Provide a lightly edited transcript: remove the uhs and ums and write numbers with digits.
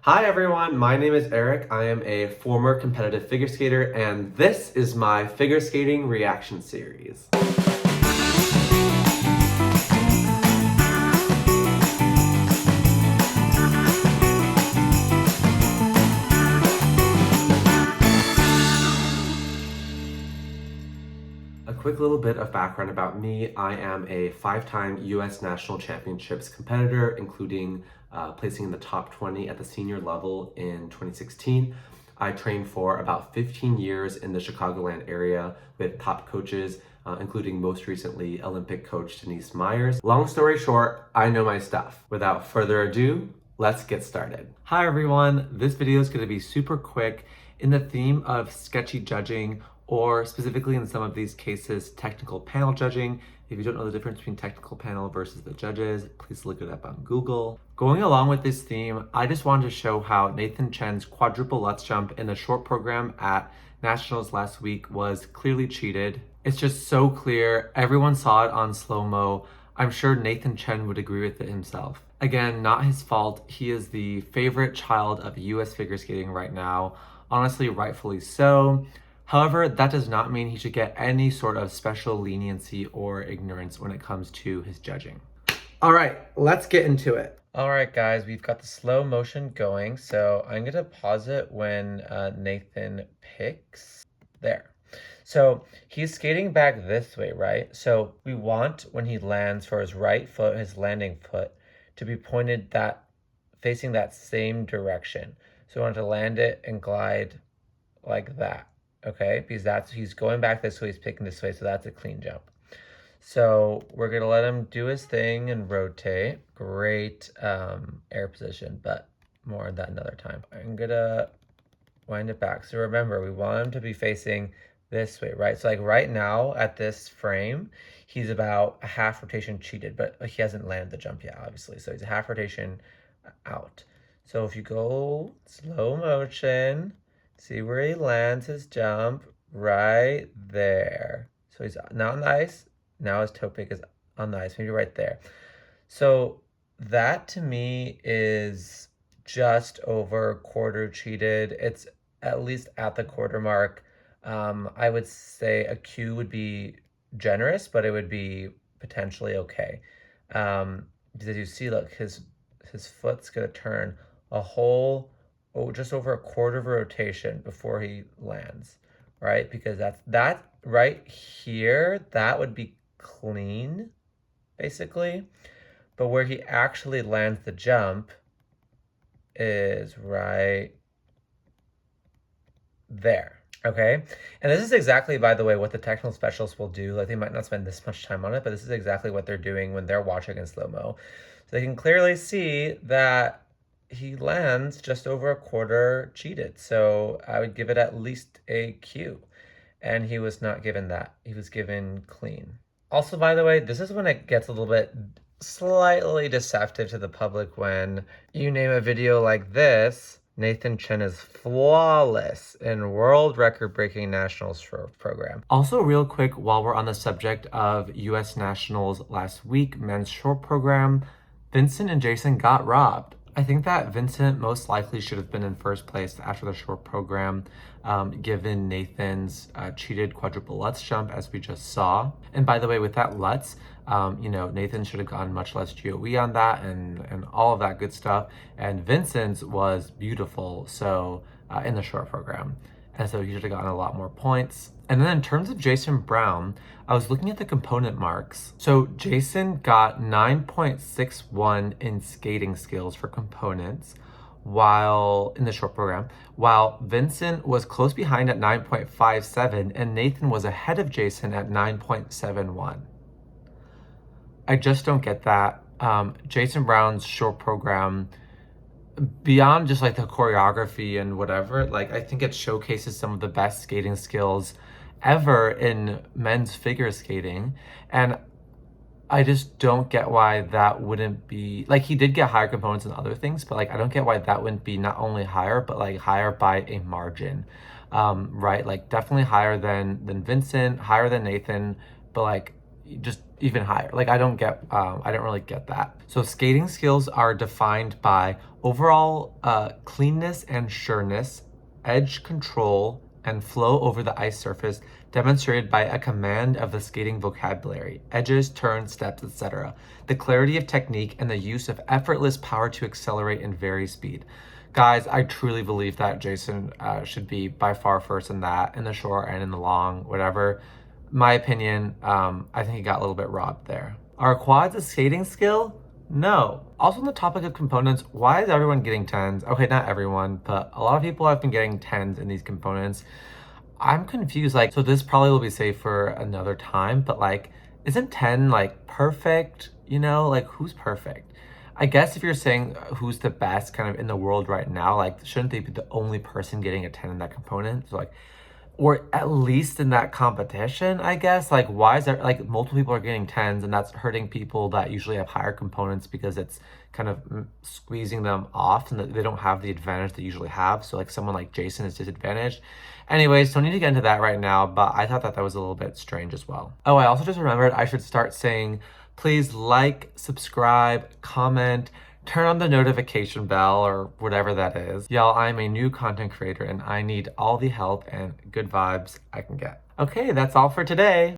Hi everyone, my name is Eric. I am a former competitive figure skater, and this is my figure skating reaction series. A quick little bit of background about me. I am a 5-time US National Championships competitor, including placing in the top 20 at the senior level in 2016. I trained for about 15 years in the Chicagoland area with top coaches, including most recently Olympic coach Denise Myers. Long story short, I know my stuff. Without further ado, let's get started. Hi everyone, this video is going to be super quick in the theme of sketchy judging, or specifically in some of these cases, technical panel judging. If you don't know the difference between technical panel versus the judges, please look it up on Google. Going along with this theme, I just wanted to show how Nathan Chen's quadruple Lutz jump in the short program at Nationals last week was clearly cheated. It's just so clear. Everyone saw it on slow-mo. I'm sure Nathan Chen would agree with it himself. Again, not his fault. He is the favorite child of US figure skating right now. Honestly, rightfully so. However, that does not mean he should get any sort of special leniency or ignorance when it comes to his judging. All right, let's get into it. All right, guys, we've got the slow motion going. So I'm gonna pause it when Nathan picks there. So he's skating back this way, right? So we want when he lands for his right foot, his landing foot, to be pointed facing that same direction. So we want to land it and glide like that. Okay, because he's going back this way, he's picking this way, so that's a clean jump. So we're gonna let him do his thing and rotate. Great air position, but more on that another time. I'm gonna wind it back. So remember, we want him to be facing this way, right? So like right now at this frame, he's about a half rotation cheated, but he hasn't landed the jump yet, obviously. So he's a half rotation out. So if you go slow motion, see where he lands his jump right there. So he's not on the ice. Now his toe pick is on the ice, maybe right there. So that to me is just over a quarter cheated. It's at least at the quarter mark. I would say a Q would be generous, but it would be potentially okay. Because you see, look, his foot's gonna turn a whole just over a quarter of a rotation before he lands, right? Because that right here, that would be clean, basically. But where he actually lands the jump is right there, okay? And this is exactly, by the way, what the technical specialists will do. Like, they might not spend this much time on it, but this is exactly what they're doing when they're watching in slow-mo. So they can clearly see that he lands just over a quarter cheated. So I would give it at least a Q. And he was not given that. He was given clean. Also, by the way, this is when it gets a little bit slightly deceptive to the public when you name a video like this. Nathan Chen is flawless in world record-breaking nationals program. Also, real quick, while we're on the subject of US nationals last week, men's short program, Vincent and Jason got robbed. I think that Vincent most likely should have been in first place after the short program, given Nathan's cheated quadruple Lutz jump, as we just saw. And by the way, with that Lutz, Nathan should have gotten much less GOE on that and all of that good stuff. And Vincent's was beautiful, so in the short program. And so he should have gotten a lot more points. And then in terms of Jason Brown, I was looking at the component marks. So Jason got 9.61 in skating skills for components while in the short program, while Vincent was close behind at 9.57 and Nathan was ahead of Jason at 9.71. I just don't get that. Jason Brown's short program, beyond just like the choreography and whatever, like I think it showcases some of the best skating skills ever in men's figure skating. And I just don't get why that wouldn't be, like, he did get higher components and other things, but like I don't get why that wouldn't be not only higher, but like higher by a margin, right? Like definitely higher than Vincent, higher than Nathan, but like just even higher. Like I don't really get that. So skating skills are defined by overall cleanness and sureness, edge control, and flow over the ice surface demonstrated by a command of the skating vocabulary, edges, turns, steps, etc. The clarity of technique and the use of effortless power to accelerate and vary speed. Guys, I truly believe that Jason should be by far first in that, in the short and in the long, whatever. My opinion, I think he got a little bit robbed there. Are quads a skating skill? No. Also on the topic of components, why is everyone getting 10s? Okay, not everyone, but a lot of people have been getting 10s in these components. I'm confused. Like, so this probably will be saved for another time, but like, isn't 10 like perfect? You know, like who's perfect? I guess if you're saying who's the best kind of in the world right now, like, shouldn't they be the only person getting a 10 in that component? So like, or at least in that competition, I guess. Like, why is there like multiple people are getting 10s and that's hurting people that usually have higher components because it's kind of squeezing them off and that they don't have the advantage they usually have. So like someone like Jason is disadvantaged. Anyways, don't need to get into that right now, but I thought that was a little bit strange as well. Oh, I also just remembered I should start saying, please like, subscribe, comment, turn on the notification bell or whatever that is. Y'all, I'm a new content creator and I need all the help and good vibes I can get. Okay, that's all for today.